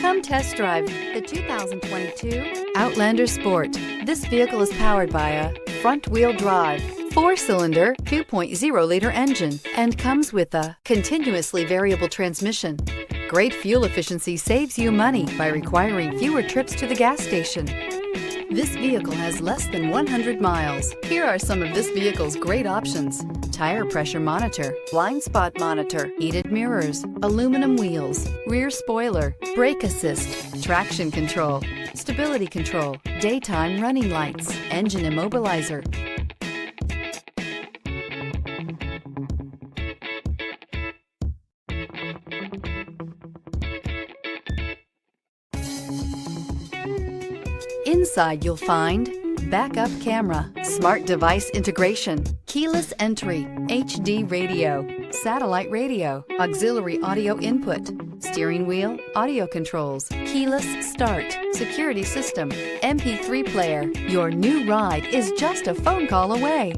Come test drive the 2022 Outlander Sport. This vehicle is powered by a front-wheel drive, 4-cylinder, 2.0-liter engine, and comes with a continuously variable transmission. Great fuel efficiency saves you money by requiring fewer trips to the gas station. This vehicle has less than 100 miles. Here are some of this vehicle's great options: tire pressure monitor, blind spot monitor, heated mirrors, aluminum wheels, rear spoiler, brake assist, traction control, stability control, daytime running lights, engine immobilizer. Inside you'll find backup camera, smart device integration, keyless entry, HD radio, satellite radio, auxiliary audio input, steering wheel audio controls, keyless start, security system, MP3 player. Your new ride is just a phone call away.